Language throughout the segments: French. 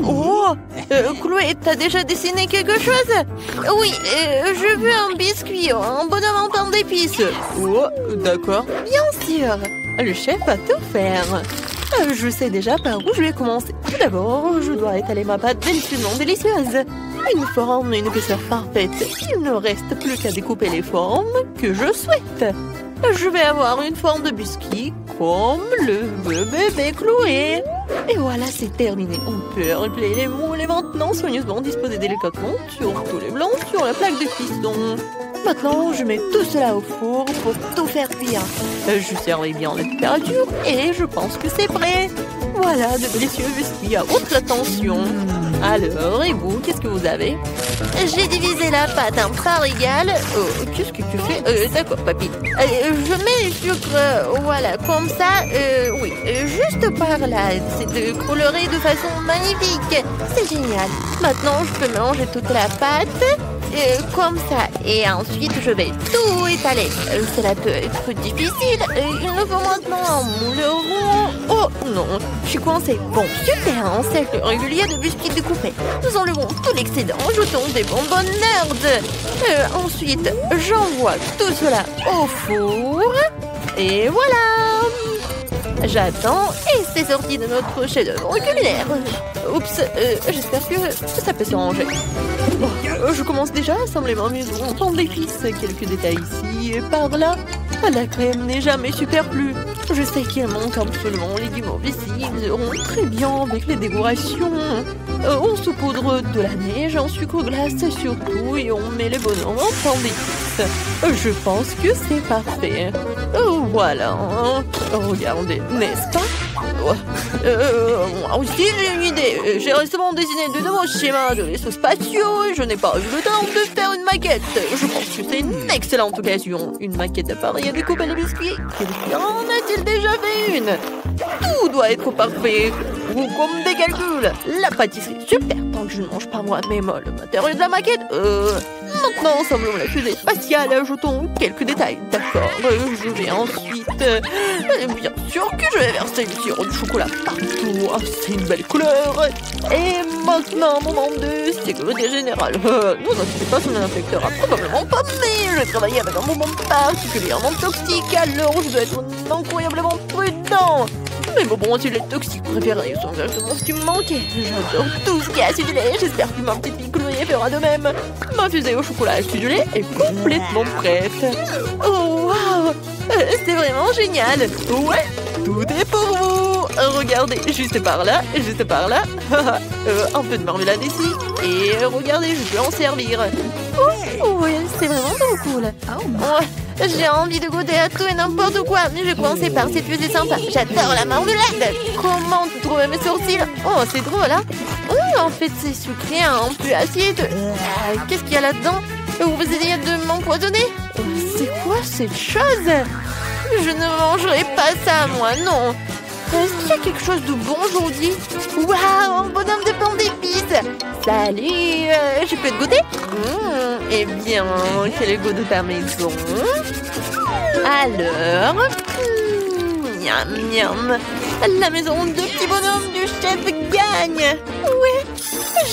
Oh, Chloé, t'as déjà dessiné quelque chose? Oui, je veux un biscuit, un bonhomme en pain d'épices. Oh, d'accord. Bien sûr, le chef va tout faire. Je sais déjà par où je vais commencer. Tout d'abord, je dois étaler ma pâte délicieusement délicieuse. Une forme et une épaisseur parfaite. Il ne reste plus qu'à découper les formes que je souhaite. Je vais avoir une forme de biscuit comme le veut bébé Chloé. Et voilà, c'est terminé. On peut régler les moules et maintenant soigneusement disposer délicatement sur tous les blancs sur la plaque de cuisson. Maintenant, je mets tout cela au four pour tout faire cuire. Je surveille bien la température et je pense que c'est prêt. Voilà, de délicieux biscuits à haute tension. Alors, et vous, qu'est-ce que vous avez? J'ai divisé la pâte en parts égales. Oh, qu'est-ce que tu fais? D'accord, papy. Je mets le sucre, voilà, comme ça. Oui, juste par là. C'est de colorer de façon magnifique. C'est génial. Maintenant, je peux mélanger toute la pâte. Comme ça. Et ensuite, je vais tout étaler. Cela peut être difficile. Il nous faut maintenant un moule rond. Oh non, je suis coincée. Bon, super, un cercle régulier de biscuits découpés. Nous enlevons tout l'excédent, ajoutons des bonbonnes nerds. Ensuite, j'envoie tout cela au four. Et voilà. J'attends et c'est sorti de notre chef-d'œuvre culinaire. Oups, j'espère que ça peut s'arranger. Bon, je commence déjà à assembler ma maison en pain d'épices. Quelques détails ici et par là. La crème n'est jamais superflue. Je sais qu'il manque absolument les légumes ici. Ils iront très bien avec les décorations. On saupoudre de la neige en sucre glace surtout et on met les bonhommes en pain d'épices. Je pense que c'est parfait. Voilà. Regardez, n'est-ce pas? Moi aussi j'ai une idée. J'ai récemment dessiné de nouveaux schémas de vaisseaux spatiaux et je n'ai pas eu le temps de faire une maquette. Je pense que c'est une excellente occasion. Une maquette d'appareil à découper les biscuits. Quelqu'un en a-t-il déjà fait une? Tout doit être parfait. Ou comme des calculs. La pâtisserie, super. Tant que je ne mange pas moi-même le matériau de la maquette. Maintenant, ensemblons la fusée spatiale. Ajoutons quelques détails. D'accord. Je vais ensuite... bien sûr que je vais verser du sirop de chocolat partout. Ah, c'est une belle couleur. Et maintenant, moment de sécurité générale. Non, c'est pas son inspecteur. Probablement pas, mais je travaille avec un moment particulièrement toxique. Alors, je dois être incroyablement prudent. Mais bon, si les toxiques préférés sont exactement ce qui me manquait. J'adore tout ce qui est acidulé. J'espère que ma petite fille Chloé fera de même. Ma fusée au chocolat acidulé est complètement prête. Oh, waouh! C'est vraiment génial. Ouais, tout est pour vous. Regardez, juste par là, juste par là. Un peu de marmelade ici. Et regardez, je peux en servir. Oh, ouais, c'est vraiment trop cool. Ouais. J'ai envie de goûter à tout et n'importe quoi, mais je commençais par cette fusée sympa. J'adore la marmelade. Comment tu trouves mes sourcils? Oh, c'est drôle, hein? En fait, c'est sucré, un peu acide. Qu'est-ce qu'il y a là-dedans? Vous essayez de m'empoisonner? C'est quoi cette chose? Je ne mangerai pas ça, moi, non. Est-ce qu'il y a quelque chose de bon aujourd'hui? Waouh, un bonhomme de pain d'épices. Salut, je peux te goûter? Eh bien, quel est le goût de ta maison? Alors, miam miam. La maison de petits bonhommes du chef gagne. Ouais,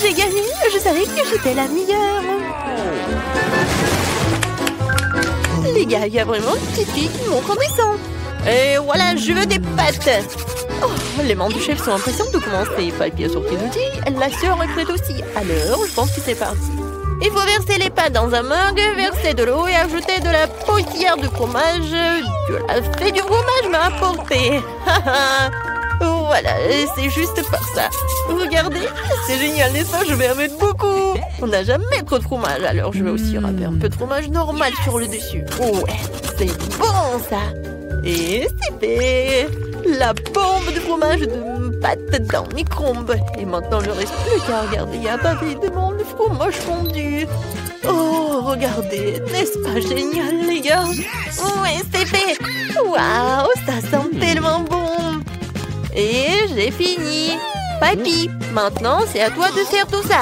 j'ai gagné. Je savais que j'étais la meilleure. Les gars, il y a vraiment une petite fille qui montre en dessin. Et voilà, je veux des pâtes. Oh, les membres du chef sont impatients de commencer. Papier sorti d'outils, la sœur est prête aussi. Alors, je pense que c'est parti. Il faut verser les pâtes dans un mug, verser de l'eau et ajouter de la poussière de fromage. De la fée du fromage m'a apporté. Voilà, c'est juste par ça. Regardez, c'est génial, n'est-ce pas? Je vais en mettre beaucoup. On n'a jamais trop de fromage, alors je vais aussi râper un peu de fromage normal sur le dessus. Ouais, c'est bon ça. Et c'est fait. La bombe de fromage de pâte dans le micro-ondes. Et maintenant, il ne reste plus qu'à regarder. Il y a pavé devant le fromage fondu. Oh, regardez. N'est-ce pas génial, les gars? Oui, c'est fait. Waouh, ça sent tellement bon. Et j'ai fini. Papy, maintenant, c'est à toi de faire tout ça.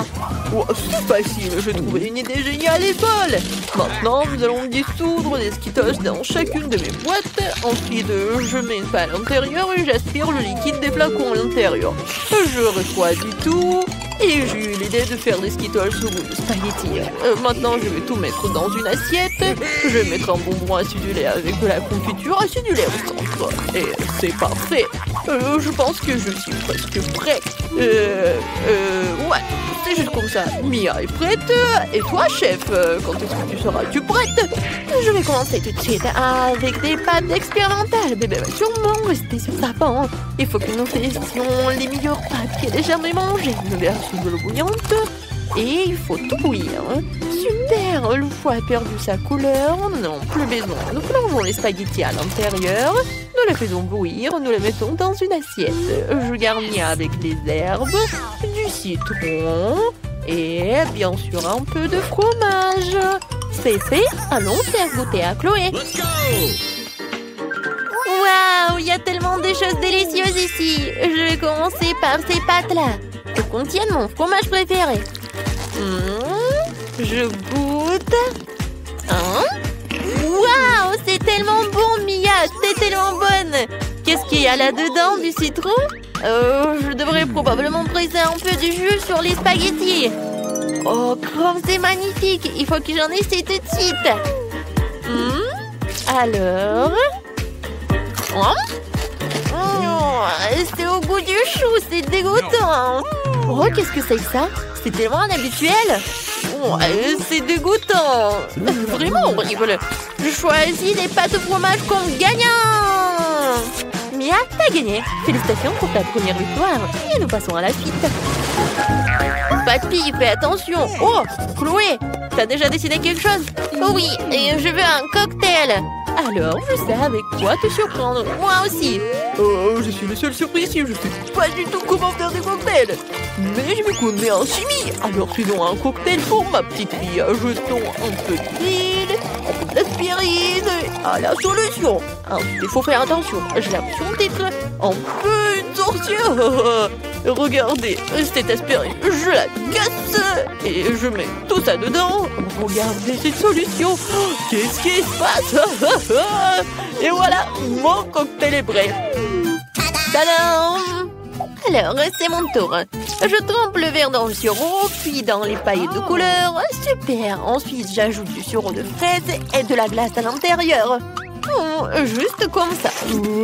Oh, c'est facile, j'ai trouvé une idée géniale et folle. Maintenant, nous allons dissoudre les Skittles dans chacune de mes boîtes. Ensuite, je mets une paille à l'intérieur et j'aspire le liquide des flacons à l'intérieur. Je refroidis tout. Et j'ai eu l'idée de faire des Skittles au goût de spaghetti. Maintenant, je vais tout mettre dans une assiette. Je vais mettre un bonbon acidulé avec de la confiture acidulée au centre. Et c'est parfait. Je pense que je suis presque prêt. Ouais, c'est juste comme ça. Mia est prête. Et toi, chef, quand est-ce que tu seras-tu prête? Je vais commencer tout de suite avec des pâtes expérimentales. Bébé va sûrement rester sur sa pente. Il faut que nous testions les meilleures pâtes qu'elle ait jamais mangées. Une version de l'eau bouillante. Et il faut tout bouillir. Super, le foie a perdu sa couleur. Nous n'avons plus besoin. Nous plongeons les spaghettis à l'intérieur. Nous les faisons bouillir. Nous les mettons dans une assiette. Je garnis avec des herbes, du citron et bien sûr un peu de fromage. C'est fait. Allons faire goûter à Chloé. Waouh, il y a tellement de choses délicieuses ici. Je vais commencer par ces pâtes-là. Elles contiennent mon fromage préféré. Je goûte. Waouh, c'est tellement bon, Mia. C'est tellement bonne. Qu'est-ce qu'il y a là-dedans? Du citron? Je devrais probablement presser un peu de jus sur les spaghettis. Oh, comme c'est magnifique. Il faut que j'en essaie tout de suite. Alors... c'est au goût du chou, c'est dégoûtant. Oh, qu'est-ce que c'est que ça? C'est tellement inhabituel. C'est dégoûtant. Vraiment horrible. Je choisis les pâtes au fromage comme gagnant. Mia, t'as gagné. Félicitations pour ta première victoire. Et nous passons à la suite. Papy, fais attention. Oh, Chloé, t'as déjà décidé quelque chose? Oui, et je veux un cocktail. Alors, je sais avec quoi te surprendre. Moi aussi. Je suis le seul surpris ici. Je sais pas du tout comment faire des cocktails. Mais je me connais en chimie. Alors, faisons un cocktail pour ma petite fille. Jetons un peu d'huile, un peu d'aspirine à la solution. Il faut faire attention. J'ai l'impression d'être un peu une sorcière. Regardez, cette aspirine, je la casse et je mets tout ça dedans. Regardez cette solution. Qu'est-ce qui se passe? Et voilà, mon cocktail est prêt. Tadam! Alors, c'est mon tour. Je trempe le verre dans le sirop, puis dans les paillettes de couleur. Super! Ensuite, j'ajoute du sirop de fraise et de la glace à l'intérieur. Juste comme ça.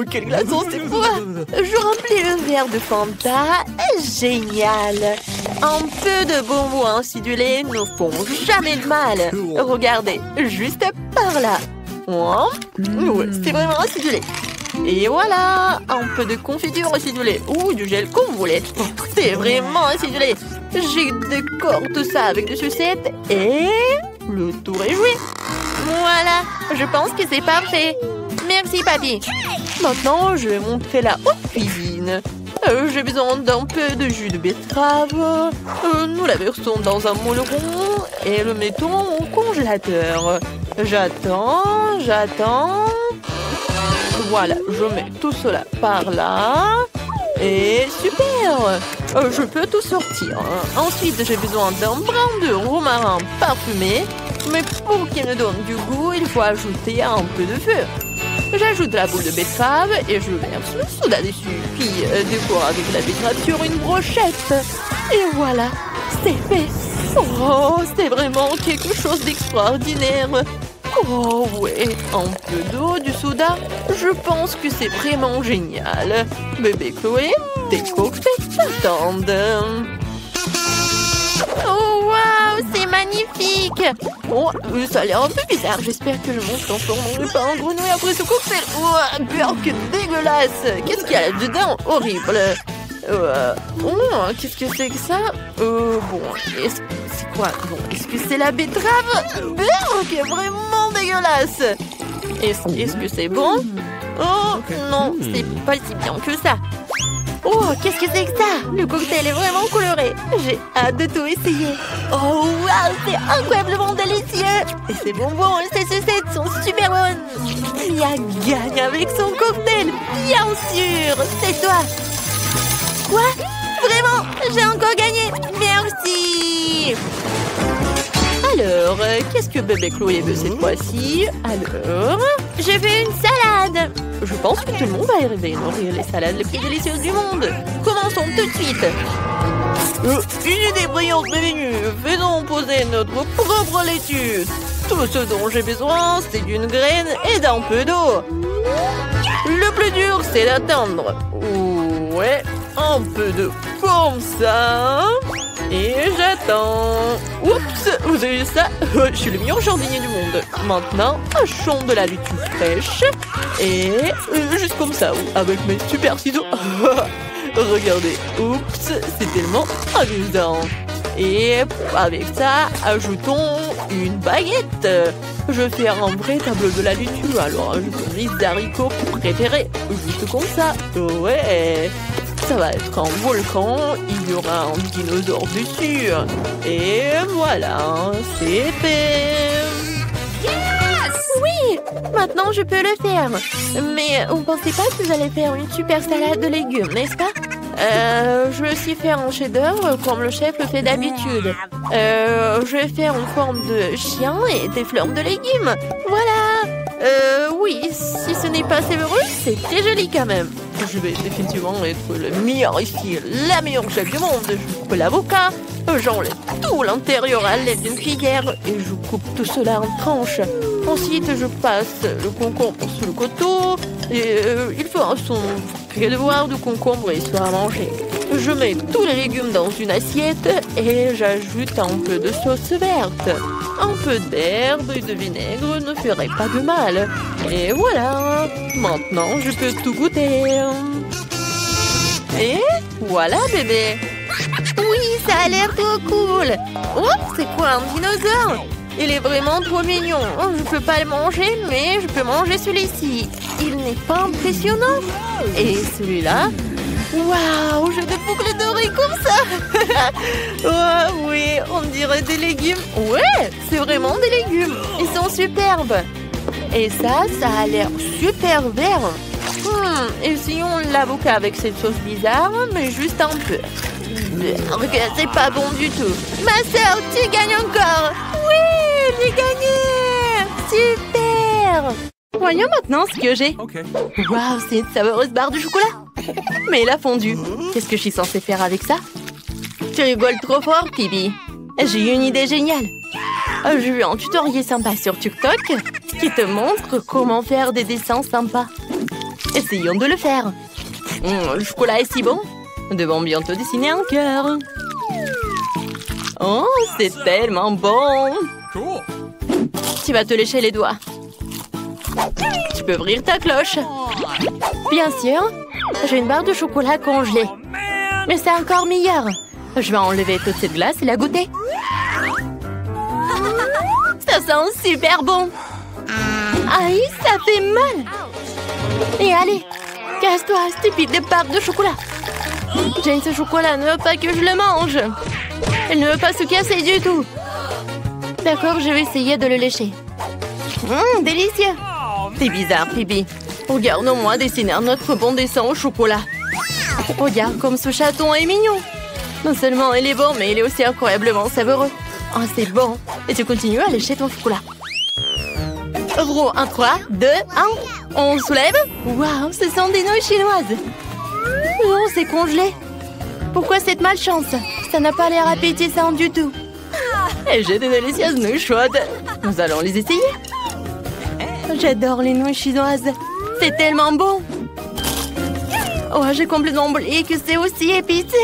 Quelle glaçon, c'est quoi? Je remplis le verre de Fanta. Génial! Un peu de bonbons acidulés ne font jamais de mal. Regardez, juste par là. Ouais, c'est vraiment acidulé. Et voilà, un peu de confiture acidulée ou du gel comme vous voulez. C'est vraiment acidulé. Je décore tout ça avec des sucettes et le tour est joué. Voilà, je pense que c'est parfait. Merci, papy. Maintenant, je vais montrer la haute cuisine. J'ai besoin d'un peu de jus de betterave. Nous la versons dans un moule rond et le mettons au congélateur. J'attends. Voilà, je mets tout cela par là. Et super! Je peux tout sortir. Ensuite, j'ai besoin d'un brin de romarin parfumé. Mais pour qu'il me donne du goût, il faut ajouter un peu de feu. J'ajoute la boule de betterave et je verse le soda dessus. Puis décore avec la betterave sur une brochette. Et voilà, c'est fait. Oh, c'est vraiment quelque chose d'extraordinaire. Oh ouais, un peu d'eau, du soda. Je pense que c'est vraiment génial. Bébé Chloé, tes cocktails t'attendent. Oh waouh, c'est magnifique. Oh, ça a l'air un peu bizarre. J'espère que je ne me transformerai pas en grenouille après ce cocktail. Oh, burk dégueulasse. Qu'est-ce qu'il y a là-dedans? Horrible. Qu'est-ce que c'est que ça? Bon, c'est quoi? Bon, est-ce que c'est la betterave? Burk, vraiment dégueulasse. Est-ce que c'est bon? Oh, non, c'est pas si bien que ça. Oh, qu'est-ce que c'est que ça? Le cocktail est vraiment coloré. J'ai hâte de tout essayer. Oh, waouh, c'est incroyablement délicieux. Et ces bonbons et ces sucettes sont super bonnes. Mia gagne avec son cocktail. Bien sûr, c'est toi. Quoi? Vraiment? J'ai encore gagné. Merci. qu'est-ce que bébé Chloé veut cette fois-ci? Alors, je veux une salade. Je pense que tout le monde va arriver à nourrir les salades les plus délicieuses du monde. Commençons tout de suite. Une idée brillante m'est venue. Faisons poser notre propre laitue. Tout ce dont j'ai besoin, c'est d'une graine et d'un peu d'eau. Le plus dur, c'est d'attendre. Ouais, un peu de comme ça. Et j'attends. Oups, vous avez vu ça? Je suis le meilleur jardinier du monde. Maintenant, hachons de la laitue fraîche. Et juste comme ça, avec mes super ciseaux. Regardez, oups, c'est tellement amusant. Et avec ça, ajoutons une baguette. Je vais faire un vrai tableau de la laitue. Alors, ajoutons mes haricots préférés. Juste comme ça. Ouais. Ça va être un volcan. Il y aura un dinosaure dessus. Et voilà, c'est fait. Oui, maintenant je peux le faire. Mais vous ne pensez pas que vous allez faire une super salade de légumes, n'est-ce pas? Je vais aussi faire un chef-d'œuvre comme le chef le fait d'habitude. Je vais faire une forme de chien et des fleurs de légumes. Voilà. Oui, si ce n'est pas savoureux, c'est très joli quand même. Je vais définitivement être le meilleur ici, la meilleure chef du monde. Je coupe l'avocat, j'enlève tout l'intérieur à l'aide d'une cuillère et je coupe tout cela en tranches. Ensuite, je passe le concombre sur le couteau et il fera son devoir de concombre et soit à manger. Je mets tous les légumes dans une assiette et j'ajoute un peu de sauce verte. Un peu d'herbe et de vinaigre ne ferait pas de mal. Et voilà, maintenant je peux tout goûter. Et voilà bébé. Oui, ça a l'air trop cool. Oh, c'est quoi un dinosaure? Il est vraiment trop mignon. Je peux pas le manger, mais je peux manger celui-ci. Il n'est pas impressionnant. Et celui-là? Waouh, j'ai des boucles d'oreilles comme ça. Oh, oui, on dirait des légumes. Ouais, c'est vraiment des légumes. Ils sont superbes. Et ça a l'air super vert. Essayons l'avocat avec cette sauce bizarre, mais juste un peu. C'est pas bon du tout. Ma sœur, tu gagnes encore. Oui, j'ai gagné. Super. Voyons maintenant ce que j'ai. Waouh, c'est une savoureuse barre de chocolat. Mais elle a fondu. Qu'est-ce que je suis censée faire avec ça? Tu rigoles trop fort, Pibi. J'ai eu une idée géniale. J'ai vu un tutoriel sympa sur TikTok qui te montre comment faire des dessins sympas. Essayons de le faire. Le chocolat est si bon. Nous devons bientôt dessiner un cœur. Oh, c'est tellement bon. Tu vas te lécher les doigts. Tu peux ouvrir ta cloche. Bien sûr, j'ai une barre de chocolat congelée. Mais c'est encore meilleur. Je vais enlever toute cette glace et la goûter. Ça sent super bon. Aïe, ça fait mal. Et allez, casse-toi, stupide barre de chocolat. Jane, ce chocolat ne veut pas que je le mange. Elle ne veut pas se casser du tout. D'accord, je vais essayer de le lécher. Délicieux. C'est bizarre, Phoebe. Regarde-moi dessiner notre bon dessin au chocolat. Regarde comme ce chaton est mignon. Non seulement il est bon, mais il est aussi incroyablement savoureux. Oh, c'est bon. Et tu continues à lécher ton chocolat. Gros, 1, 3, 2, 1. On soulève. Waouh, ce sont des nouilles chinoises. Oh, c'est congelé. Pourquoi cette malchance? Ça n'a pas l'air appétissant du tout. Et j'ai des délicieuses nouilles chaudes. Nous allons les essayer. J'adore les nouilles chinoises. C'est tellement bon. Oh, j'ai complètement oublié que c'est aussi épicé.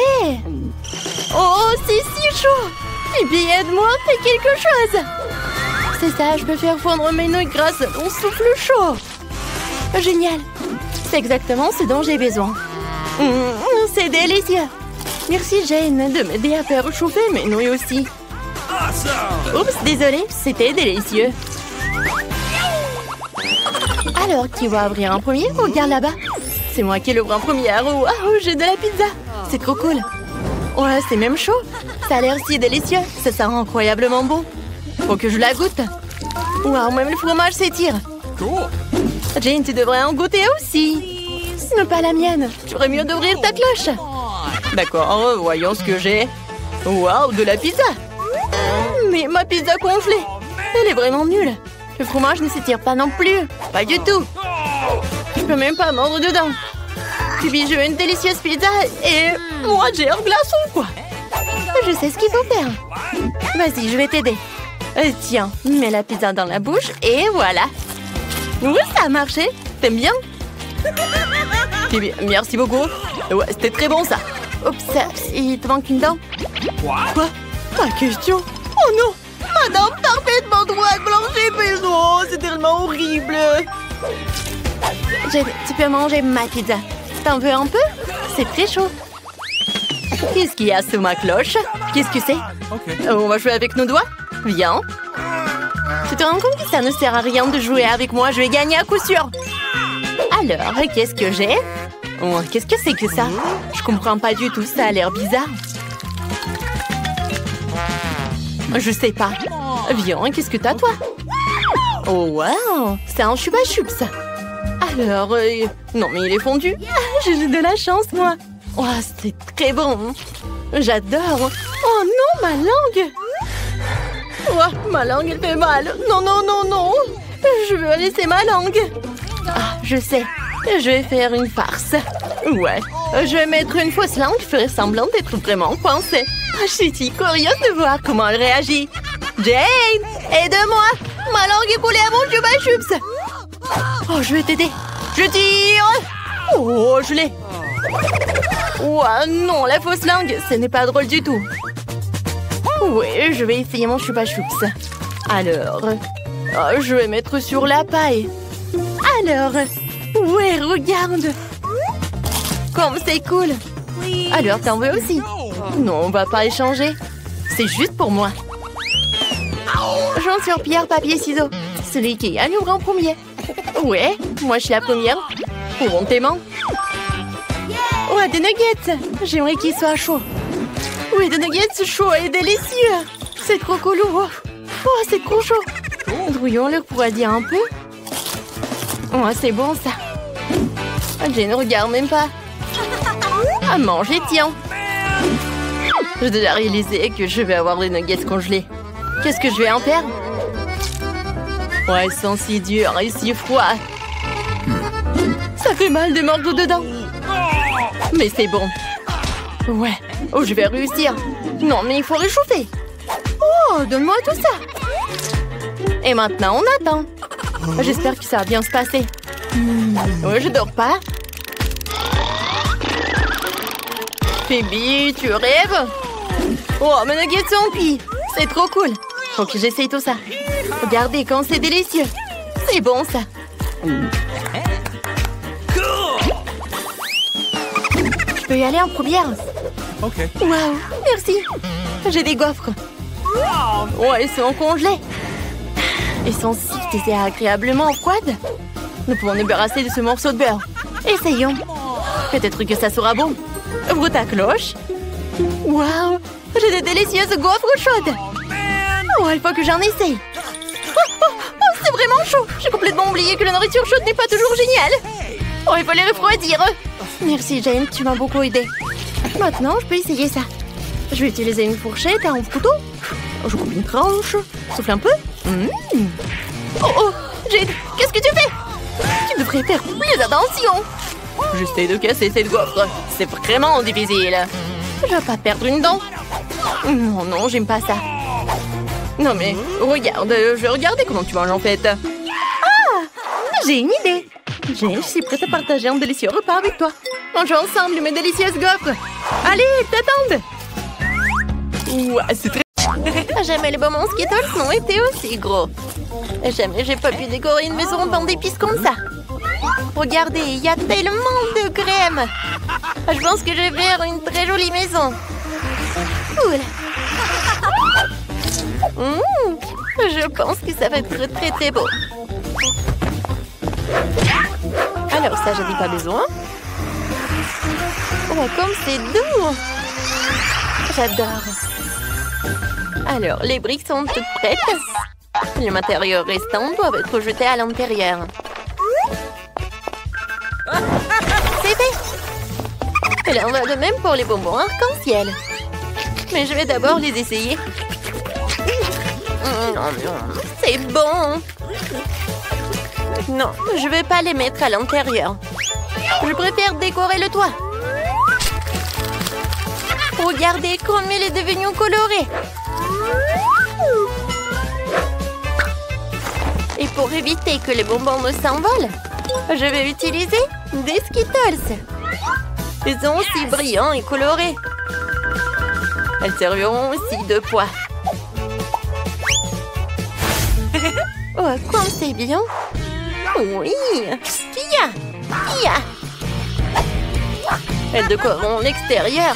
Oh, c'est si chaud. Pibi, aide-moi, fais quelque chose. C'est ça, je peux faire fondre mes nouilles grâce à mon souffle chaud. Génial. C'est exactement ce dont j'ai besoin. C'est délicieux. Merci Jane de m'aider à faire chauffer mes nouilles aussi. Oups, désolée, c'était délicieux. Alors, qui va ouvrir un premier? Regarde là-bas. C'est moi qui l'ouvre en première. Oh, j'ai de la pizza. C'est trop cool. Ouais, c'est même chaud. Ça a l'air si délicieux. Ça sent incroyablement bon. Faut que je la goûte. Waouh, même le fromage s'étire. Jane, tu devrais en goûter aussi. Ce n'est pas la mienne. Tu ferais mieux d'ouvrir ta cloche. D'accord, voyons ce que j'ai. Waouh, de la pizza. Mais ma pizza congelée. Elle est vraiment nulle. Le fromage ne s'étire pas non plus. Pas du tout. Je peux même pas mordre dedans. Puis je veux une délicieuse pizza et moi j'ai un glaçon quoi. Je sais ce qu'il faut faire. Vas-y, je vais t'aider. Tiens, mets la pizza dans la bouche et voilà. Oui, ça a marché. T'aimes bien? Eh bien, merci beaucoup. Ouais, c'était très bon ça. Oups, il te manque une dent. Quoi? Ma question? Oh non! Ma dent parfaitement droite, blanche et épaisse. Oh, c'est tellement horrible. Tu peux manger ma pizza. T'en veux un peu? C'est très chaud. Qu'est-ce qu'il y a sous ma cloche? Qu'est-ce que c'est? On va jouer avec nos doigts? Viens. Tu te rends compte que ça ne sert à rien de jouer avec moi? Je vais gagner à coup sûr. Alors, qu'est-ce que j'ai? Oh, qu'est-ce que c'est que ça? Je comprends pas du tout, ça a l'air bizarre. Je sais pas. Viens, qu'est-ce que t'as, toi? Oh, wow! C'est un chupa chups. Alors, non, mais il est fondu. J'ai de la chance, moi. Oh, c'est très bon. J'adore. Oh non, ma langue. Oh, ma langue, elle fait mal. Non, non, non, non. Je veux laisser ma langue. Ah, je sais. Je vais faire une farce. Ouais. Je vais mettre une fausse langue qui ferait semblant d'être vraiment coincée. Je suis si curieuse de voir comment elle réagit. Jane, aide-moi. Ma langue est collée à mon chupa chups. Oh, je vais t'aider. Je tire. Oh, je l'ai. Oh non, la fausse langue, ce n'est pas drôle du tout. Oui, je vais essayer mon chupa chups. Alors, je vais mettre sur la paille. Alors, ouais, regarde. Comme c'est cool. Alors, t'en veux aussi? Non, on va pas échanger. C'est juste pour moi. J'en sur pierre, papier, ciseaux. Celui qui gagne ouvre en premier. Ouais, moi je suis la première. Pour tes mains. Ouais, des nuggets. J'aimerais qu'ils soient chauds. Oui, des nuggets chauds et délicieux. C'est trop cool. Oh, c'est trop chaud. Drouillons-le pour dire un peu. Oh, c'est bon ça. Je ne regarde même pas. À manger, tiens. J'ai déjà réalisé que je vais avoir des nuggets congelés. Qu'est-ce que je vais en faire? Ouais, ils sont si durs et si froids. Ça fait mal de mordre dedans. Mais c'est bon. Ouais. Oh, je vais réussir. Non, mais il faut réchauffer. Oh, donne-moi tout ça. Et maintenant, on attend. J'espère que ça va bien se passer. Ouais, je dors pas. Phoebe, tu rêves? Oh, mes nuggets sont cuits. C'est trop cool. Faut que j'essaye tout ça. Regardez quand c'est délicieux. C'est bon, ça. Je peux y aller en première? Ok. Waouh, merci. J'ai des gaufres. Ouais, ils sont congelés. Ils sont si désagréablement froides. Nous pouvons nous débarrasser de ce morceau de beurre. Essayons. Peut-être que ça sera bon. Ouvre ta cloche. Waouh, j'ai de délicieuses gaufres chaudes. Oh, il faut que j'en essaye. Oh, c'est vraiment chaud. J'ai complètement oublié que la nourriture chaude n'est pas toujours géniale. Oh, il faut les refroidir. Merci, Jane, tu m'as beaucoup aidé. Maintenant, je peux essayer ça. Je vais utiliser une fourchette, un couteau. Je coupe une tranche. Souffle un peu. Oh, Jane, qu'est-ce que tu fais? Tu devrais faire plus attention. J'essaie de casser cette gaufre. C'est vraiment difficile. Je vais pas perdre une dent. Non, non, j'aime pas ça. Non mais, regarde, je vais regarder comment tu manges en fait. Ah, j'ai une idée. Jane, je suis prête à partager un délicieux repas avec toi. Mangeons ensemble mes délicieuses gaufres. Allez, t'attendent. Ouah, c'est très... Jamais les bonbons Skittles n'ont été aussi gros. Jamais j'ai pas pu décorer une maison en pain d'épices comme ça. Regardez, il y a tellement de crème. Je pense que je vais faire une très jolie maison. Cool. Je pense que ça va être très très beau. Alors ça, j'en ai pas besoin. Oh, comme c'est doux. J'adore. Alors, les briques sont toutes prêtes. Le matériau restant doit être jeté à l'intérieur. C'est fait. Et là, on va de même pour les bonbons arc-en-ciel. Mais je vais d'abord les essayer. C'est bon. Non, je ne vais pas les mettre à l'intérieur. Je préfère décorer le toit. Regardez comme il est devenu coloré. Et pour éviter que les bonbons ne s'envolent, je vais utiliser des Skittles. Ils sont aussi brillants et colorés. Elles serviront aussi de poids. Oh, comme c'est bien. Oui. Kia. Elles décoreront l'extérieur.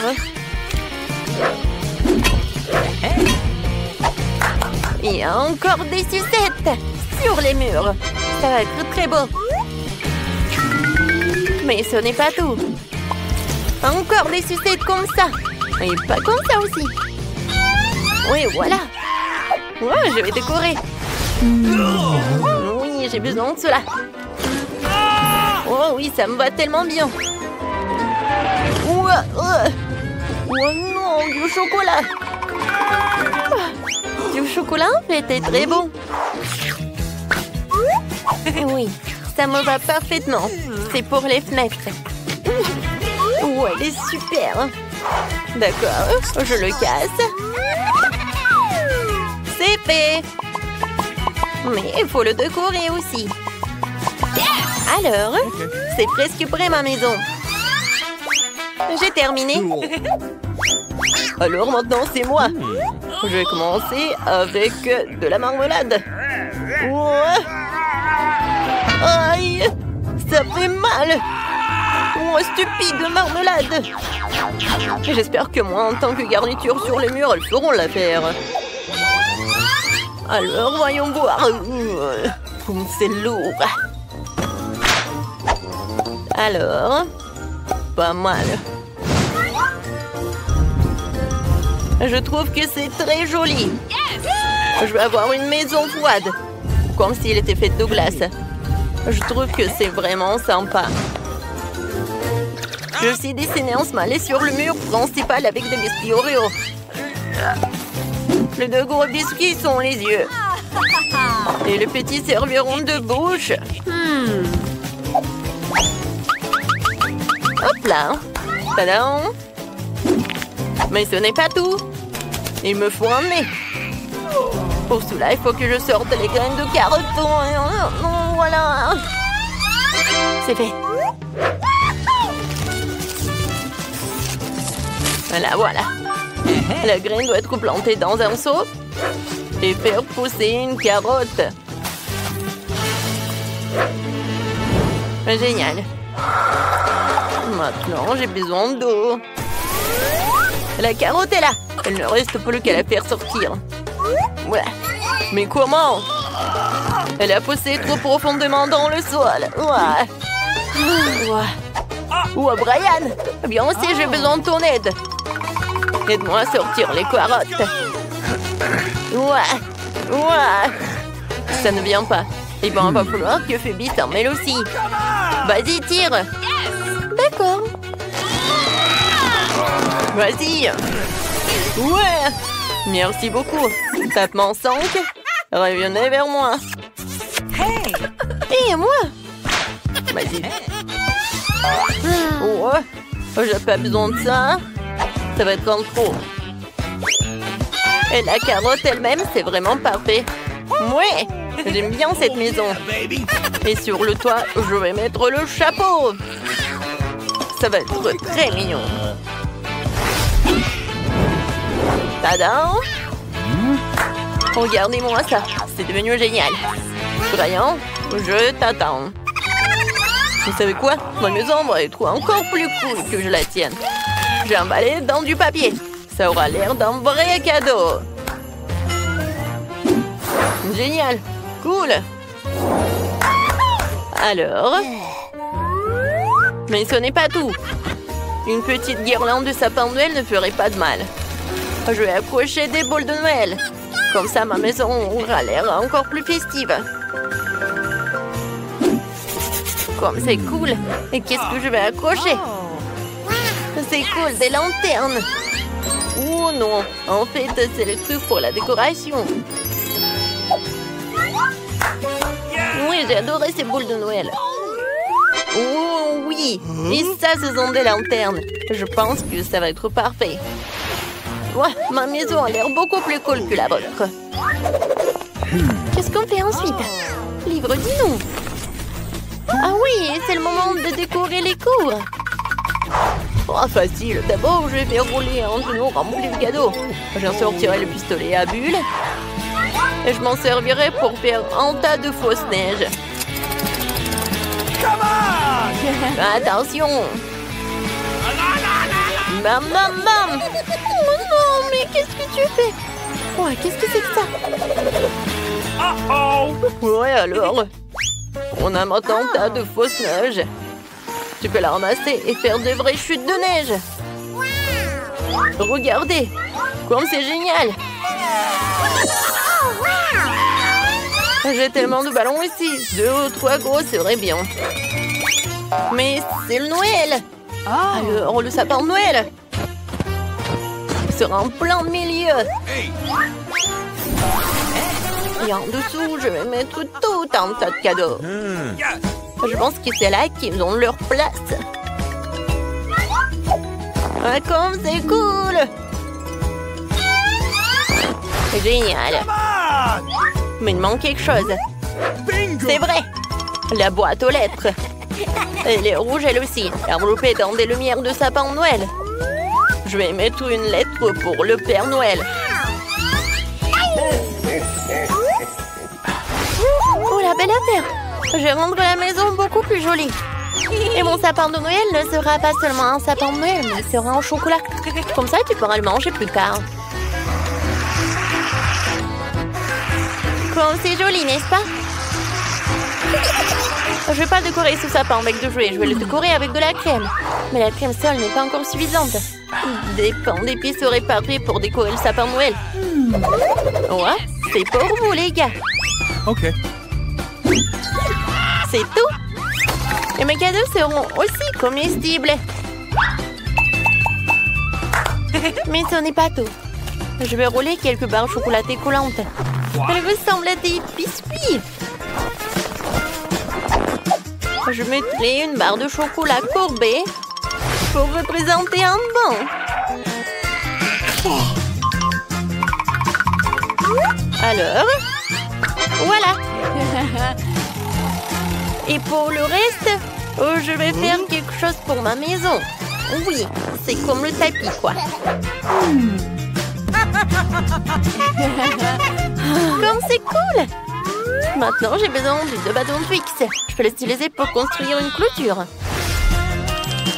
Il y a encore des sucettes sur les murs. Ça va être très beau. Mais ce n'est pas tout. Encore des sucettes comme ça. Et pas comme ça aussi. Oui, voilà. Ouais, je vais décorer. Oui, j'ai besoin de cela. Oh oui, ça me va tellement bien. Oh non, du chocolat. Du chocolat, en fait, est très bon. Oui, ça me va parfaitement. C'est pour les fenêtres. Oh, elle est super. D'accord, je le casse. C'est fait. Mais il faut le décorer aussi. Alors, c'est presque prêt ma maison. J'ai terminé. Alors maintenant, c'est moi. Je vais commencer avec de la marmelade. Ouais. Aïe, ça fait mal. Oh, stupide marmelade. J'espère que moi, en tant que garniture sur les murs, elles feront l'affaire. Alors, voyons voir. C'est lourd. Alors, pas mal. Je trouve que c'est très joli. Je vais avoir une maison froide. Comme s'il était fait de glace. Je trouve que c'est vraiment sympa. Je suis dessiné en smiley sur le mur principal avec des biscuits Oreo. Les deux gros biscuits sont les yeux. Et les petits serviront de bouche. Hop là. Tadam. Mais ce n'est pas tout. Il me faut un nez. Pour cela, il faut que je sorte les graines de carottes. Voilà. C'est fait. Voilà. La graine doit être plantée dans un seau et faire pousser une carotte. Génial. Maintenant, j'ai besoin d'eau. La carotte est là. Il ne reste plus qu'à la faire sortir. Ouais. Mais comment? Elle a poussé trop profondément dans le sol. Ouais. Ouais, Brian. Bien aussi, j'ai besoin de ton aide. Aide-moi à sortir les carottes. Ouais. Ça ne vient pas. Il va falloir que Phoebe s'en mêle aussi. Vas-y, tire. D'accord. Vas-y. Ouais. Merci beaucoup. Tapement 5. Revenez vers moi. Hey. Et moi. Vas-y. Ouais. J'ai pas besoin de ça. Ça va être en trop. Et la carotte elle-même, c'est vraiment parfait. Ouais. J'aime bien cette maison. Et sur le toit, je vais mettre le chapeau. Ça va être très mignon. Tadam! Regardez-moi ça. C'est devenu génial. Brian, je t'attends. Vous savez quoi? Ma maison va être encore plus cool que je la tienne. J'ai emballé dans du papier. Ça aura l'air d'un vrai cadeau. Génial. Cool. Alors... Mais ce n'est pas tout. Une petite guirlande de sapin de Noël ne ferait pas de mal. Je vais accrocher des boules de Noël. Comme ça, ma maison aura l'air encore plus festive. Comme c'est cool. Et qu'est-ce que je vais accrocher? C'est cool, des lanternes. Oh non, en fait, c'est le truc pour la décoration. Oui, j'ai adoré ces boules de Noël. Oh oui, et ça, ce sont des lanternes. Je pense que ça va être parfait. Ouais, ma maison a l'air beaucoup plus cool que la vôtre. Qu'est-ce qu'on fait ensuite? Livre, dis-nous. Ah oui, c'est le moment de décorer les cours. Oh, facile. D'abord, je vais faire rouler un tonneau rempli de cadeaux. J'en sortirai le pistolet à bulles. Et je m'en servirai pour faire un tas de fausses neiges. Attention! Bam, bam, bam! Oh non, mais qu'est-ce que tu fais? Ouais, qu'est-ce que c'est que ça? Ouais, alors? On a maintenant un tas de fausses neiges. Tu peux la ramasser et faire de vraies chutes de neige. Regardez! Comme c'est génial! J'ai tellement de ballons ici. 2 ou 3 gros serait bien. Mais c'est le Noël. Alors, le sapin de Noël sera en plein milieu. Et en dessous, je vais mettre tout un tas de cadeaux. Je pense que c'est là qu'ils ont leur place. Ah, comme c'est cool! Génial! Mais il manque quelque chose. C'est vrai! La boîte aux lettres. Elle est rouge elle aussi, enveloppée dans des lumières de sapin de Noël. Je vais mettre une lettre pour le Père Noël. Oh, la belle affaire! Je vais rendre la maison beaucoup plus jolie. Et mon sapin de Noël ne sera pas seulement un sapin de Noël, mais il sera en chocolat. Comme ça, tu pourras le manger plus tard. Comme c'est joli, n'est-ce pas? Je vais pas décorer ce sapin avec de jouets, je vais le décorer avec de la crème. Mais la crème seule n'est pas encore suffisante. Des pains d'épices seraient parfaits pour décorer le sapin de Noël. Ouais, c'est pour vous les gars. Ok. C'est tout. Et mes cadeaux seront aussi comestibles. Mais ce n'est pas tout. Je vais rouler quelques barres chocolatées coulantes. Elles ressemblent à des biscuits. Je mettrai une barre de chocolat courbée pour représenter un banc. Alors, voilà. Et pour le reste, je vais faire quelque chose pour ma maison. Oui, c'est comme le tapis, quoi. Comme c'est cool! Maintenant, j'ai besoin de 2 bâtons Twix. Je peux les utiliser pour construire une clôture.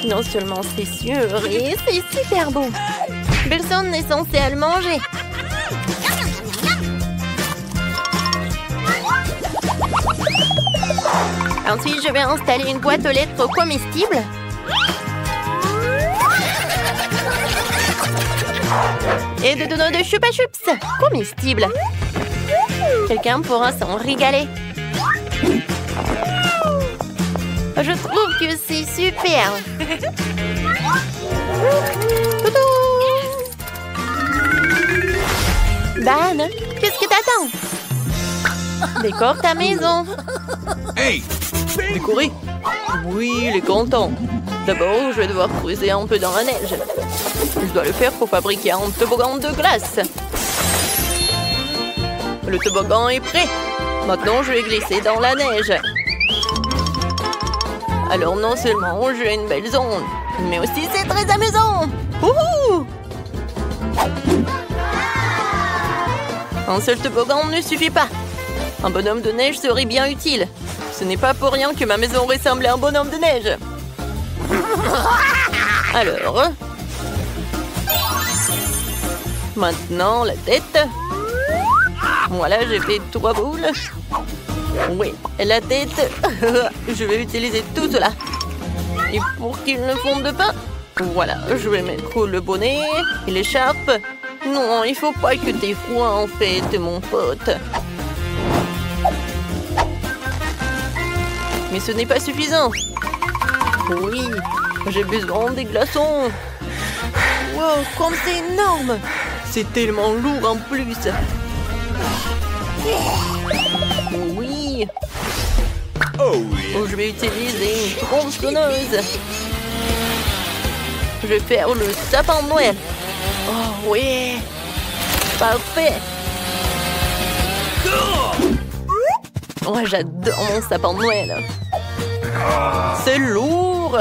Non seulement c'est sûr, et c'est super beau. Personne n'est censé le manger. Ensuite, je vais installer une boîte aux lettres comestible. Et de tonneaux de Chupa Chups comestibles. Quelqu'un pourra s'en régaler. Je trouve que c'est super. Dan, qu'est-ce que t'attends? Décore ta maison. Hey! Décorer? Oui, il est content. D'abord, je vais devoir creuser un peu dans la neige. Je dois le faire pour fabriquer un toboggan de glace. Le toboggan est prêt. Maintenant, je vais glisser dans la neige. Alors, non seulement j'ai une belle zone, mais aussi c'est très amusant. Wouhou! Un seul toboggan ne suffit pas. Un bonhomme de neige serait bien utile. Ce n'est pas pour rien que ma maison ressemble à un bonhomme de neige. Alors... Maintenant, la tête. Voilà, j'ai fait 3 boules. Oui, la tête. Je vais utiliser tout cela. Et pour qu'il ne fonde pas, voilà, je vais mettre le bonnet et l'écharpe. Non, il faut pas que t'aies froid en fait, mon pote. Mais ce n'est pas suffisant. Oui, j'ai besoin des glaçons. Wow, comme c'est énorme. C'est tellement lourd en plus. Oui, oui. Oh, yeah. Je vais utiliser une tronçonneuse. Je vais faire le sapin de Noël. Oh oui. Parfait. Oh, j'adore mon sapin de Noël. C'est lourd.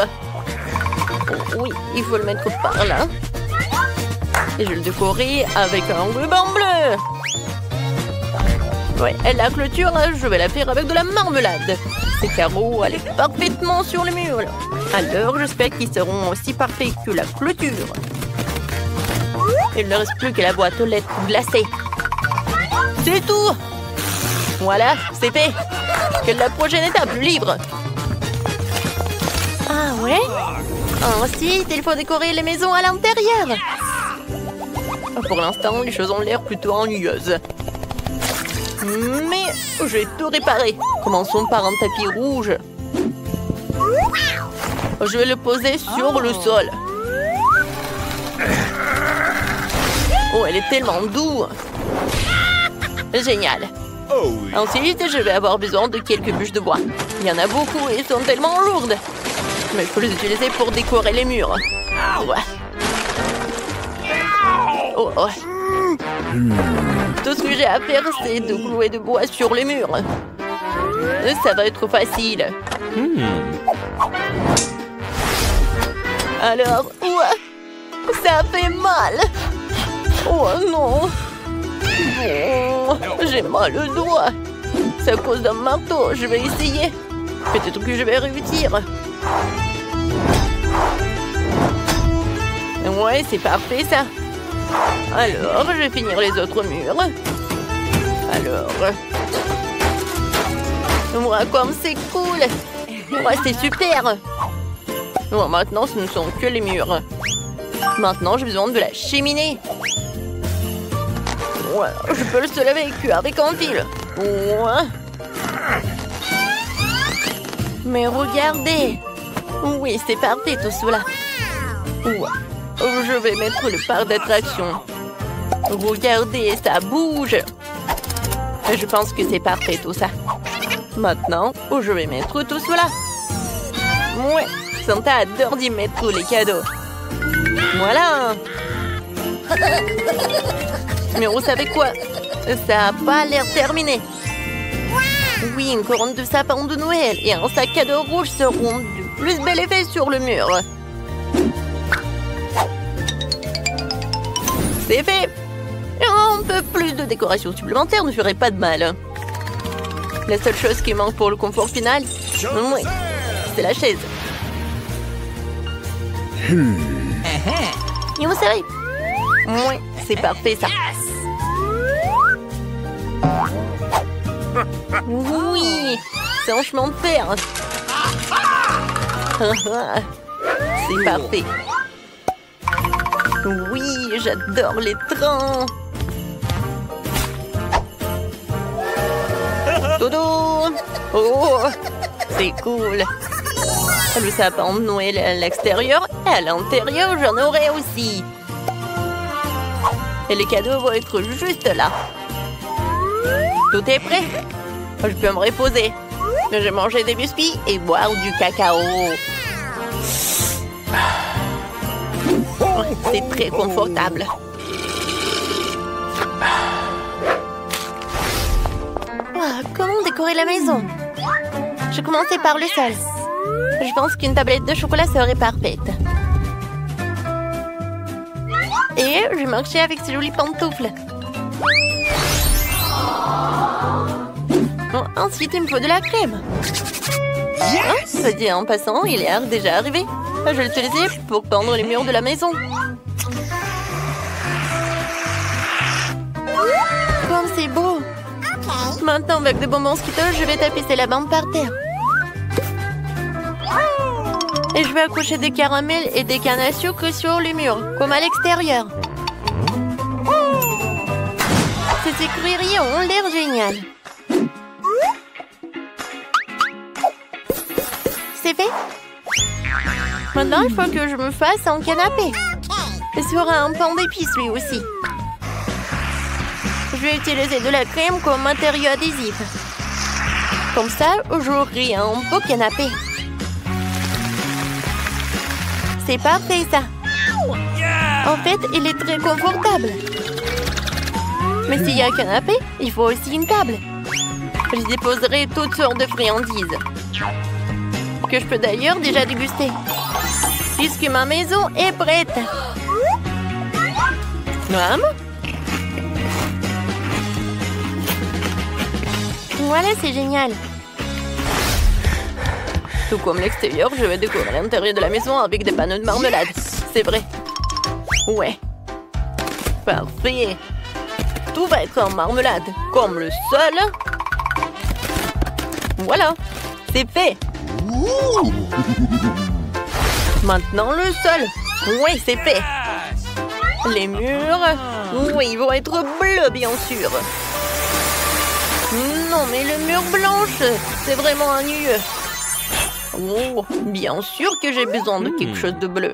Oh, oui, il faut le mettre par là. Et je vais le décorer avec un ruban bleu. Ouais, et la clôture, je vais la faire avec de la marmelade. Ces carreaux allaient parfaitement sur le mur. Alors, j'espère qu'ils seront aussi parfaits que la clôture. Il ne reste plus que la boîte aux lettres glacées. C'est tout. Voilà, c'est fait. Quelle est la prochaine étape? Libre. Ah ouais? Ensuite, il faut décorer les maisons à l'intérieur. Pour l'instant, les choses ont l'air plutôt ennuyeuses. Mais je vais tout réparer. Commençons par un tapis rouge. Je vais le poser sur le sol. Oh, elle est tellement douce. Génial. Oh, yeah. Ensuite, je vais avoir besoin de quelques bûches de bois. Il y en a beaucoup et elles sont tellement lourdes. Mais il faut les utiliser pour décorer les murs. Ouais. Oh, oh. Tout ce que j'ai à faire, c'est de clouer de bois sur les murs. Ça va être facile. Alors, ouais. Ça fait mal. Oh non. Oh, j'ai mal au doigt. C'est à cause d'un marteau. Je vais essayer. Peut-être que je vais réussir. Ouais, c'est parfait ça. Alors, je vais finir les autres murs. Alors... Moi, comme c'est cool. Ouais, c'est super. Bon, maintenant, ce ne sont que les murs. Maintenant, j'ai besoin de la cheminée. Ouais, je peux le seul avec un fil. Ouais. Mais regardez. Oui, c'est parfait tout cela. Ouais. Je vais mettre le parc d'attraction. Regardez, ça bouge. Je pense que c'est parfait tout ça. Maintenant, je vais mettre tout cela. Ouais, Santa adore d'y mettre les cadeaux. Voilà. Mais vous savez quoi? Ça n'a pas l'air terminé. Oui, une couronne de sapin de Noël et un sac à dos rouge seront du plus bel effet sur le mur. C'est fait. Un peu plus de décoration supplémentaire ne ferait pas de mal. La seule chose qui manque pour le confort final, oui, c'est la chaise. Et vous savez, oui, c'est parfait ça. Oui, c'est un chemin de fer. C'est parfait. Oui, j'adore les trains. Dodo. Oh, c'est cool. Le sapin de Noël à l'extérieur et à l'intérieur, j'en aurai aussi. Et les cadeaux vont être juste là. Tout est prêt. Je peux me reposer. Je vais manger des biscuits et boire du cacao. C'est très confortable. Comment décorer la maison? Je commençais par le sol. Je pense qu'une tablette de chocolat serait parfaite. Et je marchais avec ces jolies pantoufles. Bon, ensuite, il me faut de la crème. Ça dit en passant, il est déjà arrivé. Je vais l'utiliser pour peindre les murs de la maison. Comme c'est beau. Maintenant, avec des bonbons Skittles, je vais tapisser la bande par terre. Et je vais accrocher des caramels et des cannes à sucre sur les murs, comme à l'extérieur. Ces écrieries ont l'air géniales. C'est fait. Maintenant, il faut que je me fasse un canapé. Et sur un pain d'épices, lui aussi. Je vais utiliser de la crème comme matériau adhésif. Comme ça, j'aurai un beau canapé. C'est parfait, ça. En fait, il est très confortable. Mais s'il y a un canapé, il faut aussi une table. Je déposerai toutes sortes de friandises. Que je peux d'ailleurs déjà déguster. Puisque ma maison est prête. Miam. Voilà, c'est génial. Tout comme l'extérieur, je vais décorer l'intérieur de la maison avec des panneaux de marmelade. C'est vrai. Ouais. Parfait. Tout va être en marmelade, comme le sol. Voilà, c'est fait. Maintenant le sol. Oui, c'est fait. Les murs. Oui, ils vont être bleus, bien sûr. Non, mais le mur blanche, c'est vraiment ennuyeux. Oh, bien sûr que j'ai besoin de quelque chose de bleu.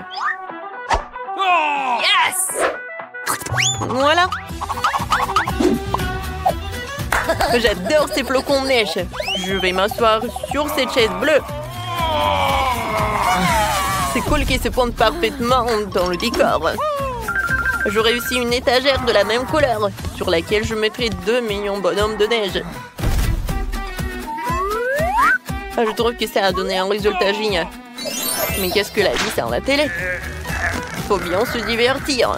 Yes! Voilà. J'adore ces flocons de neige. Je vais m'asseoir sur cette chaise bleue. C'est cool qu'ils se pondent parfaitement dans le décor. J'aurai aussi une étagère de la même couleur sur laquelle je mettrai 2 millions de bonhommes de neige. Je trouve que ça a donné un résultat génial. Mais qu'est-ce que la vie sans la télé? Faut bien se divertir.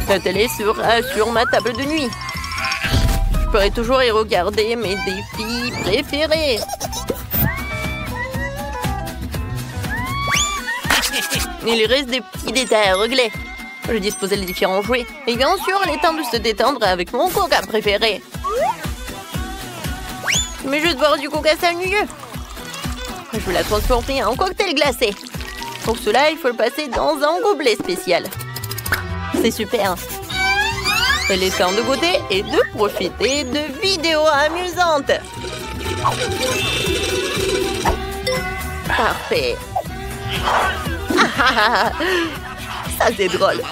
La télé sera sur ma table de nuit. Je pourrai toujours y regarder mes défis préférés. Il reste des petits détails à régler. Je disposais les différents jouets. Et bien sûr, il est temps de se détendre avec mon coca préféré. Mais je vais boire du coca, c'est ennuyeux. Je vais la transformer en cocktail glacé. Pour cela, il faut le passer dans un gobelet spécial. C'est super. Il est temps de goûter et de profiter de vidéos amusantes. Parfait. Ça, c'est drôle.